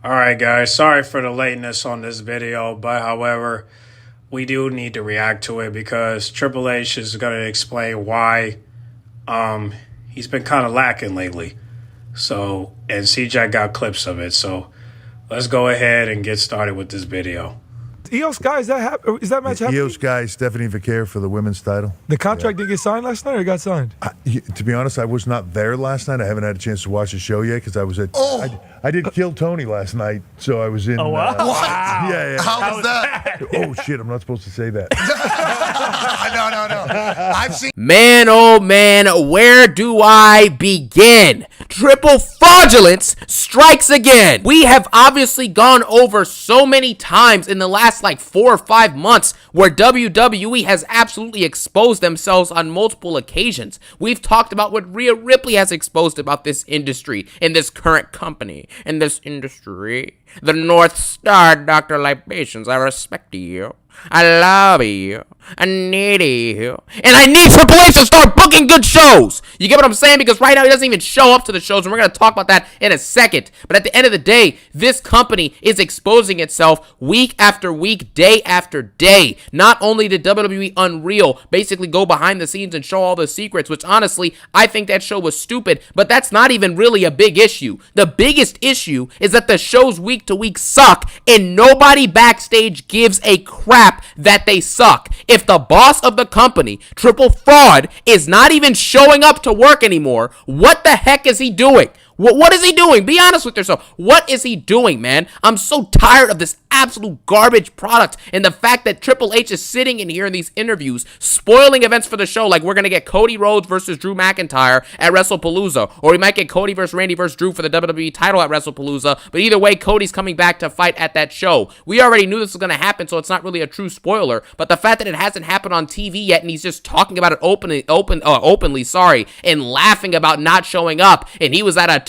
Alright guys, sorry for the lateness on this video, but however, we do need to react to it because Triple H is going to explain why he's been kind of lacking lately. So, and CJAX got clips of it, so let's go ahead and get started with this video. Io Sky, is that match happening? Io Sky, Stephanie Vaquer for the women's title. The contract didn't get signed last night, or it got signed? To be honest, I was not there last night. I haven't had a chance to watch the show yet because I was at. I did Kill Tony last night, so I was in. Oh wow! Wow. Yeah. How was that? Oh shit! I'm not supposed to say that. No. I've seen. Man, oh man, where do I begin? Triple fraudulence strikes again. We have obviously gone over so many times in the last like 4 or 5 months where WWE has absolutely exposed themselves on multiple occasions. We've talked about what Rhea Ripley has exposed about this industry and this current company and this industry. The North Star, Dr. Libations, I respect you. I love you. I need you. And I need Triple H to start booking good shows. You get what I'm saying? Because right now he doesn't even show up to the shows, and we're going to talk about that in a second. But at the end of the day, this company is exposing itself week after week, day after day. Not only did WWE Unreal basically go behind the scenes and show all the secrets, which honestly, I think that show was stupid, but that's not even really a big issue. The biggest issue is that the shows week to week suck, and nobody backstage gives a crap that they suck. If the boss of the company, Triple Fraud, is not even showing up to work anymore, what the heck is he doing? What is he doing? Be honest with yourself. What is he doing, man? I'm so tired of this absolute garbage product and the fact that Triple H is sitting in here in these interviews spoiling events for the show, like we're going to get Cody Rhodes versus Drew McIntyre at WrestlePalooza, or we might get Cody versus Randy versus Drew for the WWE title at WrestlePalooza, but either way, Cody's coming back to fight at that show. We already knew this was going to happen, so it's not really a true spoiler, but the fact that it hasn't happened on TV yet and he's just talking about it openly, and laughing about not showing up, and he was at a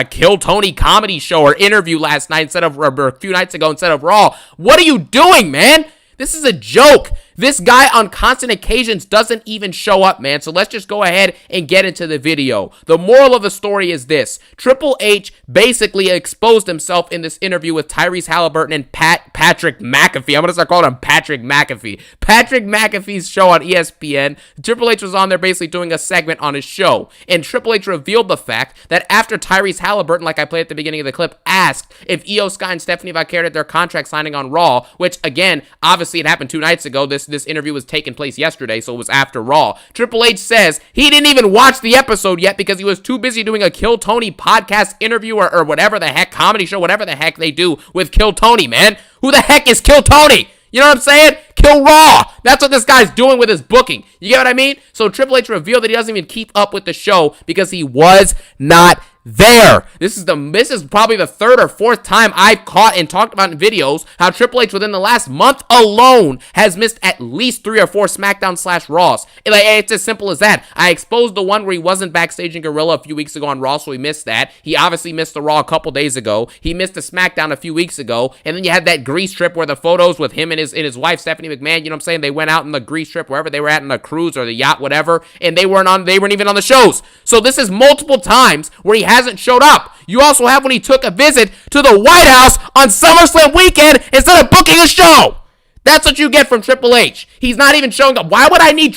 Kill Tony comedy show or interview last night a few nights ago instead of Raw. What are you doing, man? This is a joke. This guy on constant occasions doesn't even show up, man. So let's just go ahead and get into the video. The moral of the story is this. Triple H basically exposed himself in this interview with Tyrese Halliburton and Patrick McAfee. I'm going to start calling him Patrick McAfee. Patrick McAfee's show on ESPN. Triple H was on there basically doing a segment on his show. And Triple H revealed the fact that after Tyrese Halliburton, like I played at the beginning of the clip, asked if Io Sky and Stephanie Vaquer did their contract signing on Raw, which again, obviously it happened 2 nights ago. This interview was taking place yesterday, so it was after Raw. Triple H says he didn't even watch the episode yet because he was too busy doing a Kill Tony podcast interview or whatever the heck, comedy show, whatever the heck they do with Kill Tony, man. Who the heck is Kill Tony? You know what I'm saying? Kill Raw. That's what this guy's doing with his booking. You get what I mean? So Triple H revealed that he doesn't even keep up with the show because he was not there. This is probably the 3rd or 4th time I've caught and talked about in videos how Triple H within the last month alone has missed at least 3 or 4 SmackDown/Raws. It's as simple as that. I exposed the one where he wasn't backstage in Gorilla a few weeks ago on Raw, so he missed that. He obviously missed the Raw a couple days ago. He missed the SmackDown a few weeks ago, and then you had that Greece trip where the photos with him and his wife Stephanie McMahon, you know what I'm saying? They went out on the Greece trip wherever they were at, on the cruise or the yacht, whatever, and they weren't even on the shows. So this is multiple times where he hasn't showed up. You also have when he took a visit to the White House on SummerSlam weekend instead of booking a show. That's what you get from Triple H. He's not even showing up. Why would I need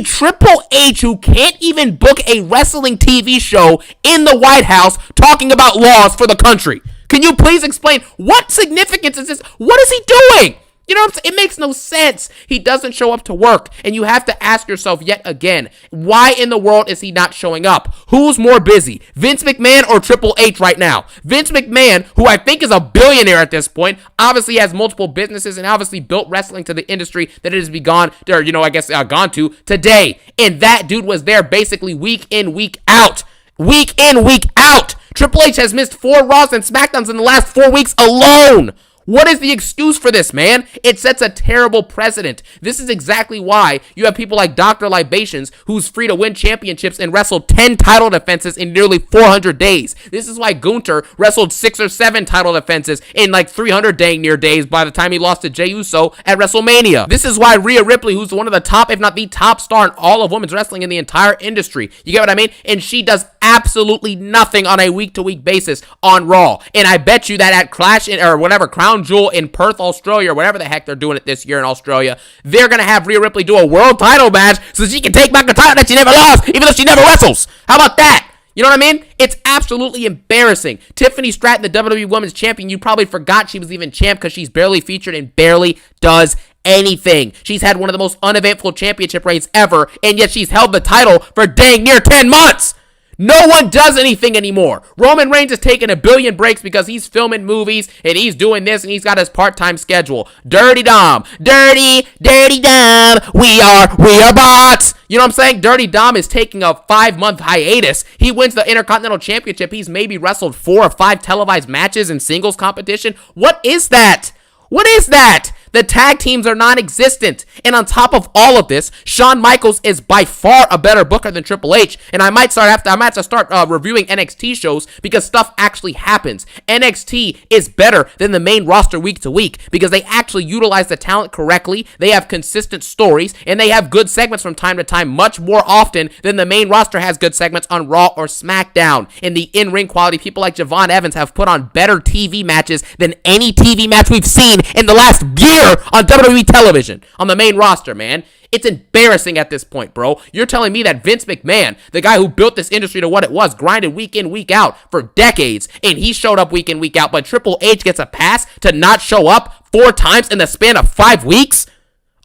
Triple H, who can't even book a wrestling TV show in the White House, talking about laws for the country? Can you please explain what significance is this? What is he doing? You know what I'm saying? It makes no sense. He doesn't show up to work. And you have to ask yourself yet again, why in the world is he not showing up? Who's more busy, Vince McMahon or Triple H right now? Vince McMahon, who I think is a billionaire at this point, obviously has multiple businesses and obviously built wrestling to the industry that it has gone to today. And that dude was there basically week in, week out. Week in, week out. Triple H has missed 4 Raws and SmackDowns in the last 4 weeks alone. What is the excuse for this, man? It sets a terrible precedent. This is exactly why you have people like Dr. Libations, who's free to win championships and wrestle 10 title defenses in nearly 400 days. This is why Gunther wrestled 6 or 7 title defenses in like 300 dang near days by the time he lost to Jey Uso at WrestleMania. This is why Rhea Ripley, who's one of the top, if not the top star in all of women's wrestling in the entire industry, you get what I mean? And she does absolutely nothing on a week-to-week basis on Raw. And I bet you that at Clash or whatever, Crown Jewel in Perth, Australia, or whatever the heck they're doing it this year in Australia, they're going to have Rhea Ripley do a world title match so she can take back the title that she never lost, even though she never wrestles. How about that? You know what I mean? It's absolutely embarrassing. Tiffany Stratton, the WWE Women's Champion, you probably forgot she was even champ because she's barely featured and barely does anything. She's had one of the most uneventful championship reigns ever, and yet she's held the title for dang near 10 months. No one does anything anymore. Roman Reigns is taking a billion breaks because he's filming movies and he's doing this and he's got his part-time schedule. Dirty Dom. Dirty Dom. We are bots. You know what I'm saying? Dirty Dom is taking a 5-month hiatus. He wins the Intercontinental Championship. He's maybe wrestled 4 or 5 televised matches in singles competition. What is that? What is that? The tag teams are non-existent. And on top of all of this, Shawn Michaels is by far a better booker than Triple H. And I might have to start reviewing NXT shows because stuff actually happens. NXT is better than the main roster week to week because they actually utilize the talent correctly. They have consistent stories and they have good segments from time to time, much more often than the main roster has good segments on Raw or SmackDown. In the in-ring quality, people like Javon Evans have put on better TV matches than any TV match we've seen in the last year on WWE television, on the main roster, man. It's embarrassing at this point, bro. You're telling me that Vince McMahon, the guy who built this industry to what it was, grinded week in, week out for decades, and he showed up week in, week out, but Triple H gets a pass to not show up 4 times in the span of 5 weeks?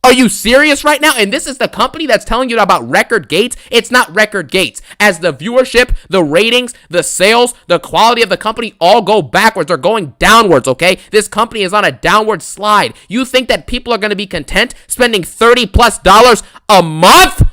Are you serious right now? And this is the company that's telling you about record gates? It's not record gates. As the viewership, the ratings, the sales, the quality of the company all go backwards or going downwards, okay? This company is on a downward slide. You think that people are going to be content spending $30+ a month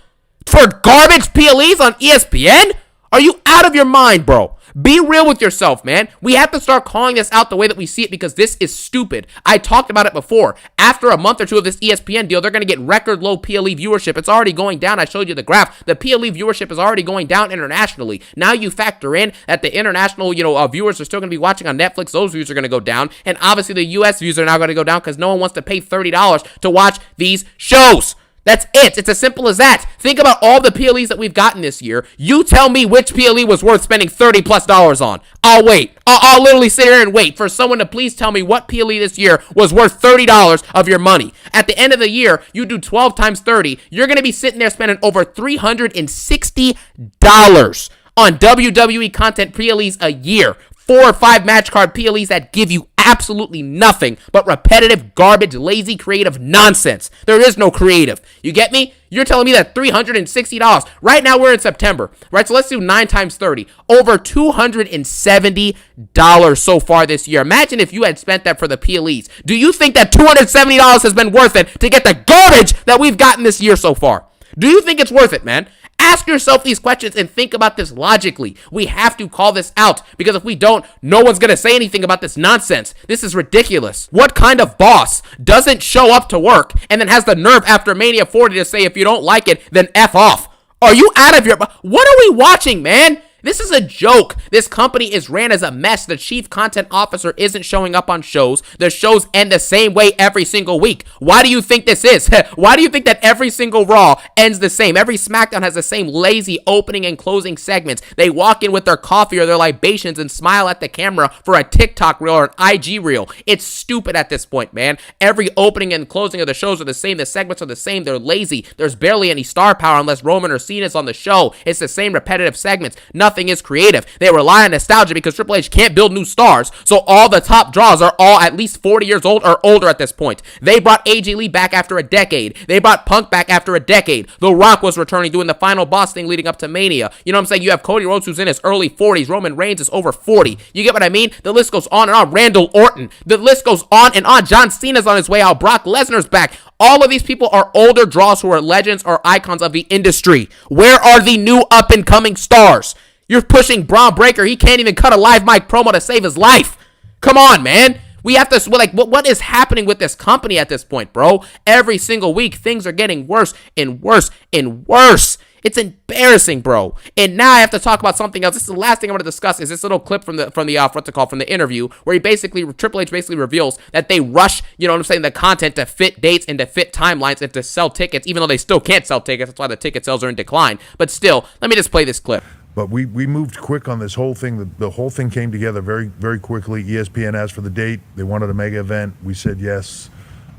for garbage PLEs on ESPN? Are you out of your mind, bro? Be real with yourself, man. We have to start calling this out the way that we see it because this is stupid. I talked about it before. After a month or 2 of this ESPN deal, they're going to get record low PLE viewership. It's already going down. I showed you the graph. The PLE viewership is already going down internationally. Now you factor in that the international, viewers are still going to be watching on Netflix. Those views are going to go down. And obviously the US views are now going to go down because no one wants to pay $30 to watch these shows. That's it. It's as simple as that. Think about all the PLEs that we've gotten this year. You tell me which PLE was worth spending $30+ on. I'll wait. I'll literally sit here and wait for someone to please tell me what PLE this year was worth $30 of your money. At the end of the year, you do 12 times 30. You're going to be sitting there spending over $360 on WWE content PLEs a year. 4 or 5 match card PLEs that give you absolutely nothing but repetitive, garbage, lazy, creative nonsense. There is no creative. You get me? You're telling me that $360. Right now we're in September, right? So let's do 9 times 30. Over $270 so far this year. Imagine if you had spent that for the PLEs. Do you think that $270 has been worth it to get the garbage that we've gotten this year so far? Do you think it's worth it, man? Ask yourself these questions and think about this logically. We have to call this out because if we don't, no one's going to say anything about this nonsense. This is ridiculous. What kind of boss doesn't show up to work and then has the nerve after Mania 40 to say if you don't like it, then F off? Are you out of your... What are we watching, man? This is a joke. This company is ran as a mess. The chief content officer isn't showing up on shows. The shows end the same way every single week. Why do you think this is? Why do you think that every single Raw ends the same? Every SmackDown has the same lazy opening and closing segments. They walk in with their coffee or their libations and smile at the camera for a TikTok reel or an IG reel. It's stupid at this point, man. Every opening and closing of the shows are the same. The segments are the same. They're lazy. There's barely any star power unless Roman or Cena's on the show. It's the same repetitive segments. Nothing is creative. They rely on nostalgia because Triple H can't build new stars, so all the top draws are all at least 40 years old or older at this point. They brought AJ Lee back after a decade. They brought Punk back after a decade. The Rock was returning doing the final boss thing leading up to Mania. You know what I'm saying? You have Cody Rhodes who's in his early 40s. Roman Reigns is over 40. You get what I mean? The list goes on and on. Randall Orton. The list goes on and on. John Cena's on his way out. Brock Lesnar's back. All of these people are older draws who are legends or icons of the industry. Where are the new up-and-coming stars? You're pushing Braun Breaker. He can't even cut a live mic promo to save his life. Come on, man. We have to, like, what is happening with this company at this point, bro? Every single week, things are getting worse and worse and worse. It's embarrassing, bro. And now I have to talk about something else. This is the last thing I'm going to discuss. Is this little clip from the interview where Triple H basically reveals that they rush, you know what I'm saying, the content to fit dates and to fit timelines and to sell tickets, even though they still can't sell tickets. That's why the ticket sales are in decline. But still, let me just play this clip. But we moved quick on this whole thing. The whole thing came together very, very quickly. ESPN asked for the date. They wanted a mega event. We said yes.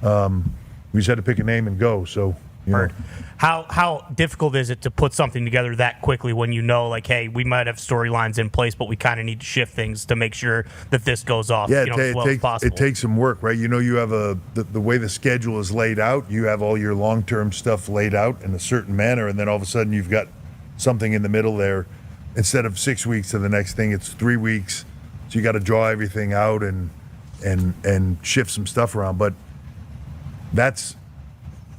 We just had to pick a name and go. So, you know. How difficult is it to put something together that quickly when you know, like, hey, we might have storylines in place, but we kind of need to shift things to make sure that this goes off as well as possible? It takes some work, right? You know, you have the way the schedule is laid out. You have all your long-term stuff laid out in a certain manner, and then all of a sudden you've got something in the middle there. Instead of 6 weeks to the next thing, it's 3 weeks. So you got to draw everything out and shift some stuff around. But that's,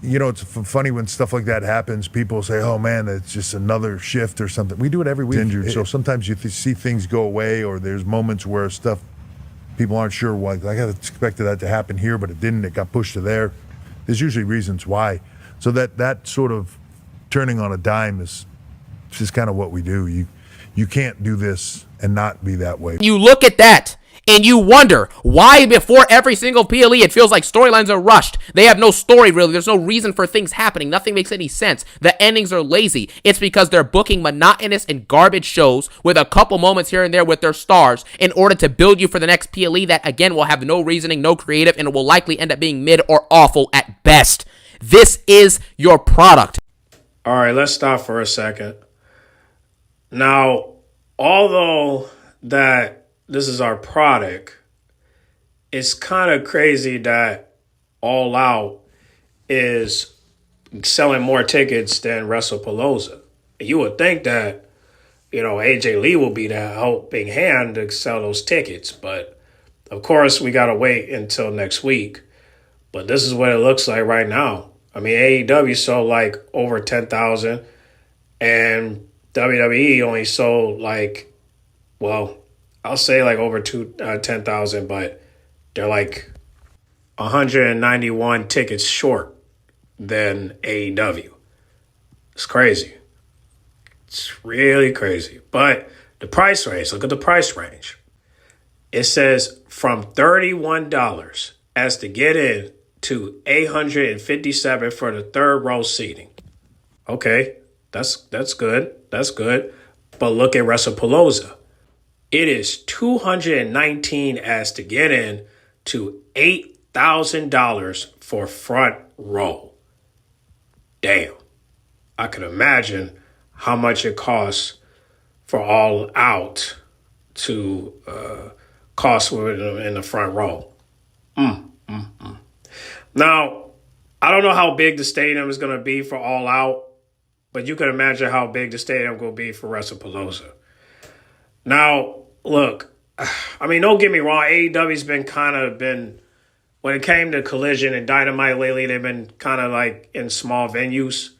you know, it's funny when stuff like that happens. People say, "Oh man, it's just another shift or something." We do it every week. Injured, so sometimes you see things go away, or there's moments where stuff people aren't sure why. Like, I expected that to happen here, but it didn't. It got pushed to there. There's usually reasons why. So that sort of turning on a dime is just kind of what we do. You can't do this and not be that way. You look at that and you wonder why before every single PLE it feels like storylines are rushed. They have no story, really. There's no reason for things happening. Nothing makes any sense. The endings are lazy. It's because they're booking monotonous and garbage shows with a couple moments here and there with their stars in order to build you for the next PLE that, again, will have no reasoning, no creative, and it will likely end up being mid or awful at best. This is your product. All right, let's stop for a second. Now, although that this is our product, it's kind of crazy that All Out is selling more tickets than WrestlePalooza. You would think that, you know, AJ Lee will be the helping hand to sell those tickets, but of course we got to wait until next week. But this is what it looks like right now. I mean, AEW sold like over 10,000 and WWE only sold like, well, I'll say like over 10,000, but they're like 191 tickets short than AEW. It's crazy. It's really crazy. But the price range, look at the price range. It says from $31 as to get in to $857 for the third row seating. Okay, that's good. That's good. But look at WrestlePalooza. It is $219 as to get in to $8,000 for front row. Damn. I can imagine how much it costs for All Out to cost in the front row. Now, I don't know how big the stadium is going to be for All Out, but you can imagine how big the stadium will be for WrestlePalooza. Now, look, I mean, don't get me wrong. AEW's been when it came to Collision and Dynamite lately, they've been kind of like in small venues.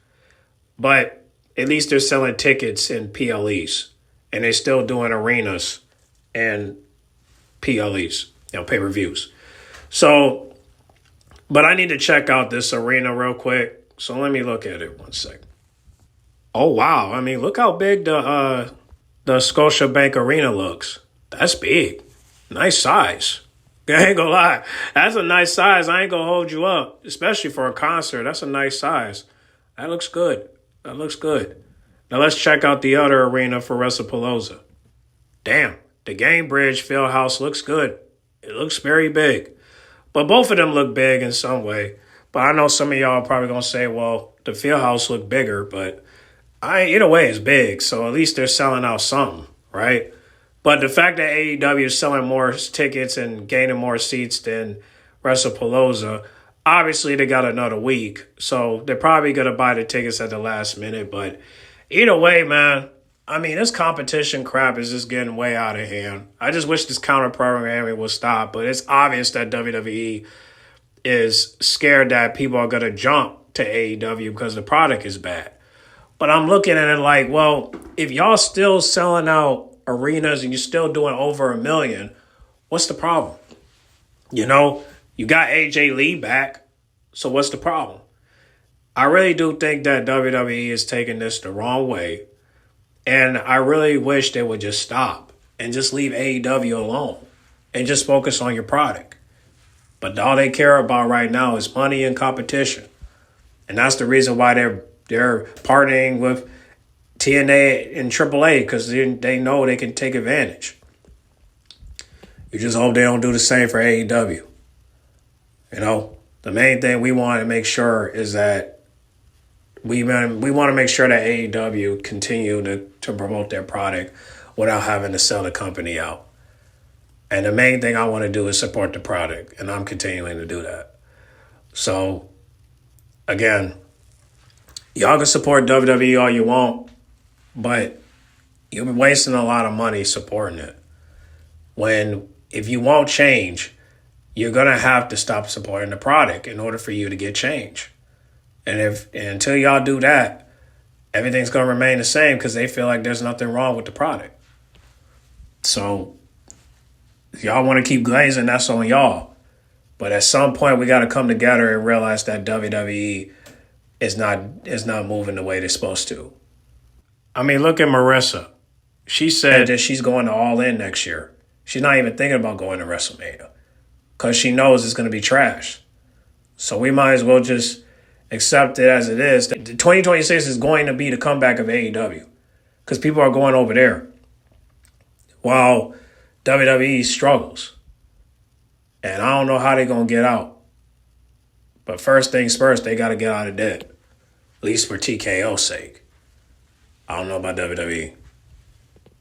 But at least they're selling tickets in PLEs. And they're still doing arenas and PLEs, pay-per-views. So, but I need to check out this arena real quick. So let me look at it 1 second. Oh, wow. I mean, look how big the Scotiabank Arena looks. That's big. Nice size. I ain't gonna lie. That's a nice size. I ain't gonna hold you up, especially for a concert. That's a nice size. That looks good. That looks good. Now let's check out the other arena for WrestlePalooza. Damn, the Gamebridge Fieldhouse looks good. It looks very big. But both of them look big in some way. But I know some of y'all are probably gonna say, well, the Fieldhouse looked bigger, but either way, it's big, so at least they're selling out something, right? But the fact that AEW is selling more tickets and gaining more seats than WrestlePalooza, obviously they got another week, so they're probably going to buy the tickets at the last minute. But either way, man, I mean, this competition crap is just getting way out of hand. I just wish this counter programming would stop, but it's obvious that WWE is scared that people are going to jump to AEW because the product is bad. But I'm looking at it like, well, if y'all still selling out arenas and you're still doing over 1 million, what's the problem? You know, you got AJ Lee back, so what's the problem? I really do think that WWE is taking this the wrong way, and I really wish they would just stop and just leave AEW alone and just focus on your product. But all they care about right now is money and competition. And that's the reason why they're partnering with TNA and AAA, because they know they can take advantage. You just hope they don't do the same for AEW. You know, the main thing we want to make sure is that we want to make sure that AEW continue to promote their product without having to sell the company out. And the main thing I want to do is support the product, and I'm continuing to do that. So, again, y'all can support WWE all you want, but you've been wasting a lot of money supporting it. If you want change, you're going to have to stop supporting the product in order for you to get change. And until y'all do that, everything's going to remain the same because they feel like there's nothing wrong with the product. So, if y'all want to keep glazing, that's on y'all. But at some point, we got to come together and realize that WWE is not moving the way they're supposed to. I mean, look at Marissa. She said that she's going to All In next year. She's not even thinking about going to WrestleMania because she knows it's going to be trash. So we might as well just accept it as it is. 2026 is going to be the comeback of AEW because people are going over there while WWE struggles. And I don't know how they're going to get out. But first things first, they got to get out of debt. At least for TKO's sake. I don't know about WWE.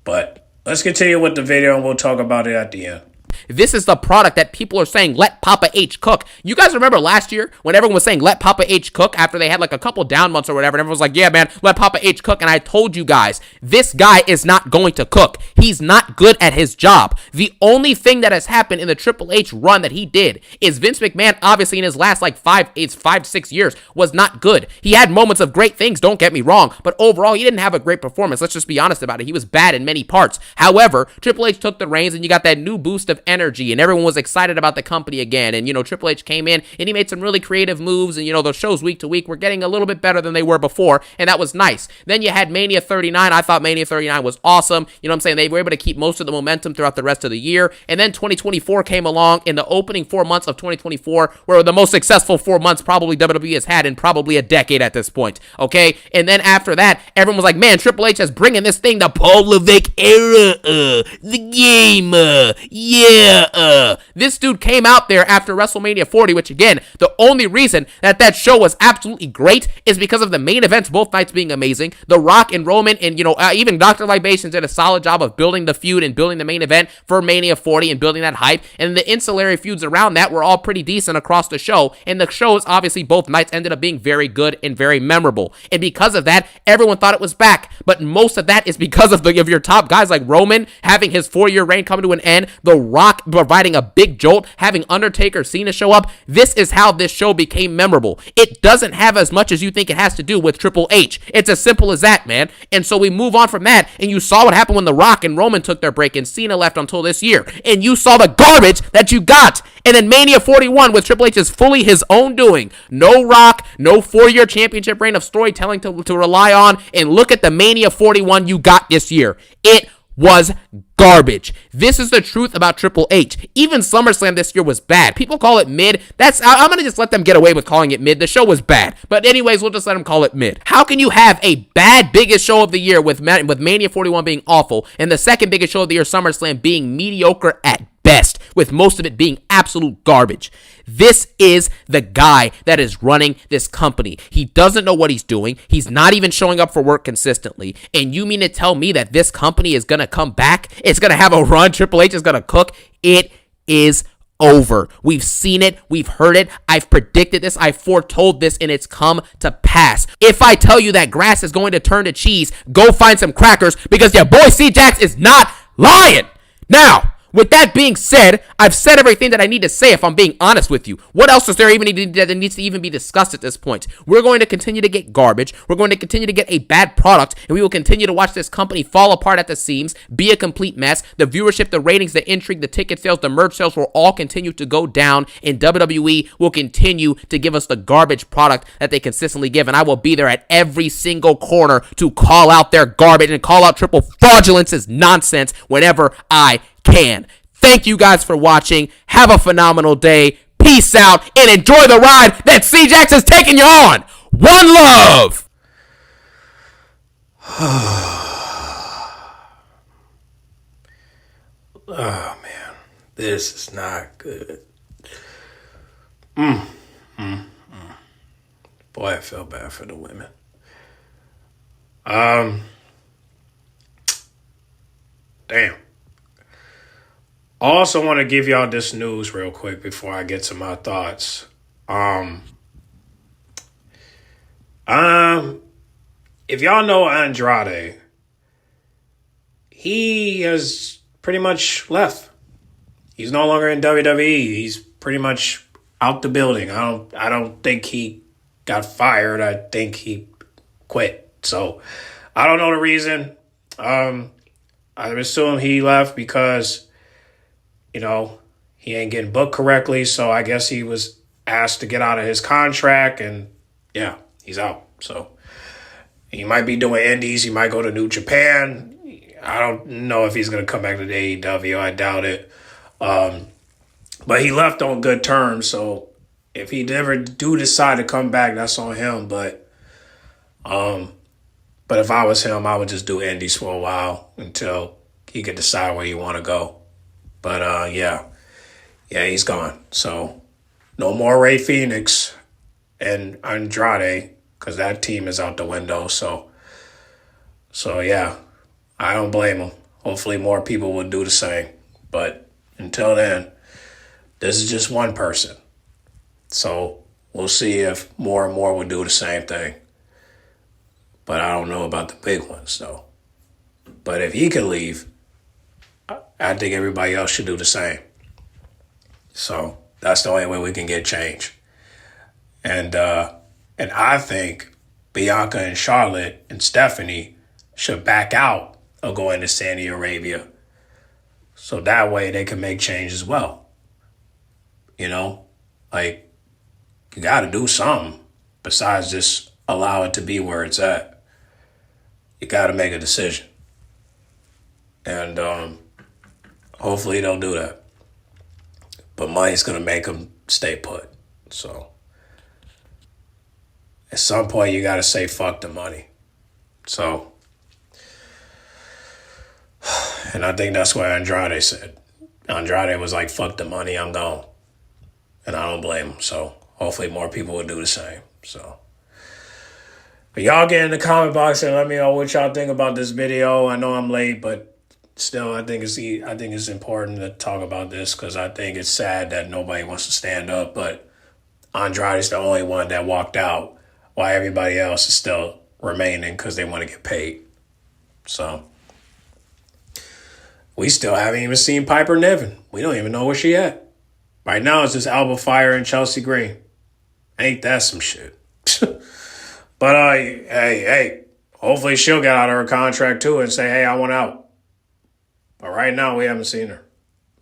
But let's continue with the video and we'll talk about it at the end. This is the product that people are saying, let Papa H cook. You guys remember last year when everyone was saying, let Papa H cook after they had like a couple down months or whatever, and everyone was like, yeah, man, let Papa H cook. And I told you guys, this guy is not going to cook. He's not good at his job. The only thing that has happened in the Triple H run that he did is Vince McMahon, obviously in his last like 5-6 years, was not good. He had moments of great things, don't get me wrong, but overall, he didn't have a great performance. Let's just be honest about it. He was bad in many parts. However, Triple H took the reins and you got that new boost of energy and everyone was excited about the company again. And, Triple H came in and he made some really creative moves. And, the shows week to week were getting a little bit better than they were before. And that was nice. Then you had Mania 39. I thought Mania 39 was awesome. You know what I'm saying? They were able to keep most of the momentum throughout the rest of the year. And then 2024 came along in the opening 4 months of 2024 were the most successful 4 months probably WWE has had in probably a decade at this point. Okay? And then after that, everyone was like, man, Triple H is bringing this thing the Paul Levesque era, the game, this dude came out there after WrestleMania 40, which again, the only reason that show was absolutely great is because of the main events both nights being amazing. The Rock and Roman and, even Dr. Libations did a solid job of building the feud and building the main event for Mania 40 and building that hype. And the ancillary feuds around that were all pretty decent across the show. And the shows, obviously, both nights ended up being very good and very memorable. And because of that, everyone thought it was back. But most of that is because of your top guys like Roman having his 4-year reign come to an end, The Rock providing a big jolt, having Undertaker, Cena show up. This is how this show became memorable. It doesn't have as much as you think it has to do with Triple H. It's as simple as that, man. And so we move on from that, and you saw what happened when The Rock and Roman took their break and Cena left until this year. And you saw the garbage that you got. And then Mania 41 with Triple H is fully his own doing. No Rock, no 4-year championship reign of storytelling to rely on. And look at the Mania 41 you got this year. It was garbage. This is the truth about Triple H. Even SummerSlam this year was bad. People call it mid. I'm going to just let them get away with calling it mid. The show was bad. But anyways, we'll just let them call it mid. How can you have a bad biggest show of the year with Mania 41 being awful and the second biggest show of the year, SummerSlam, being mediocre at best, with most of it being absolute garbage? This is the guy that is running this company. He doesn't know what he's doing. He's not even showing up for work consistently. And you mean to tell me that this company is going to come back? It's going to have a run. Triple H is going to cook. It is over. We've seen it. We've heard it. I've predicted this. I've foretold this, and it's come to pass. If I tell you that grass is going to turn to cheese, go find some crackers because your boy CJAX is not lying. Now, With that being said, I've said everything that I need to say if I'm being honest with you. What else is there even that needs to even be discussed at this point? We're going to continue to get garbage. We're going to continue to get a bad product, and we will continue to watch this company fall apart at the seams, be a complete mess. The viewership, the ratings, the intrigue, the ticket sales, the merch sales will all continue to go down, and WWE will continue to give us the garbage product that they consistently give, and I will be there at every single corner to call out their garbage and call out Triple Fraudulence's nonsense whenever I can. Thank you guys for watching. Have a phenomenal day. Peace out and enjoy the ride that CJAX is taking you on. One love. Oh man, this is not good. Boy, I feel bad for the women. Damn. I also want to give y'all this news real quick before I get to my thoughts. If y'all know Andrade, he has pretty much left. He's no longer in WWE. He's pretty much out the building. I don't think he got fired. I think he quit. So I don't know the reason. I assume he left because, you know, he ain't getting booked correctly. So I guess he was asked to get out of his contract, and yeah, he's out. So he might be doing indies. He might go to New Japan. I don't know if he's going to come back to the AEW. I doubt it. But he left on good terms. So if he ever do decide to come back, that's on him. But if I was him, I would just do indies for a while until he could decide where he want to go. But yeah, he's gone. So no more Ray Phoenix and Andrade, because that team is out the window. So yeah, I don't blame him. Hopefully more people will do the same. But until then, this is just one person. So we'll see if more and more will do the same thing. But I don't know about the big ones, though. But if he can leave, I think everybody else should do the same. So that's the only way we can get change. And I think Bianca and Charlotte and Stephanie should back out of going to Saudi Arabia. So that way they can make change as well. You know, like, you got to do something besides just allow it to be where it's at. You got to make a decision. And hopefully they'll do that. But money's going to make them stay put. So at some point you got to say fuck the money. So, and I think that's what Andrade said. Andrade was like, fuck the money, I'm gone. And I don't blame him. So hopefully more people will do the same. So, but y'all get in the comment box and let me know what y'all think about this video. I know I'm late, but still, I think it's important to talk about this because I think it's sad that nobody wants to stand up. But Andrade's the only one that walked out while everybody else is still remaining because they want to get paid. So we still haven't even seen Piper Niven. We don't even know where she at. Right now, it's just Alba Fire and Chelsea Green. Ain't that some shit? But hey, hopefully she'll get out of her contract too and say, hey, I want out. But right now, we haven't seen her.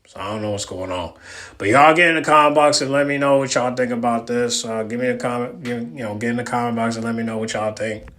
So I don't know what's going on. But y'all get in the comment box and let me know what y'all think about this. Give me a comment. Get in the comment box and let me know what y'all think.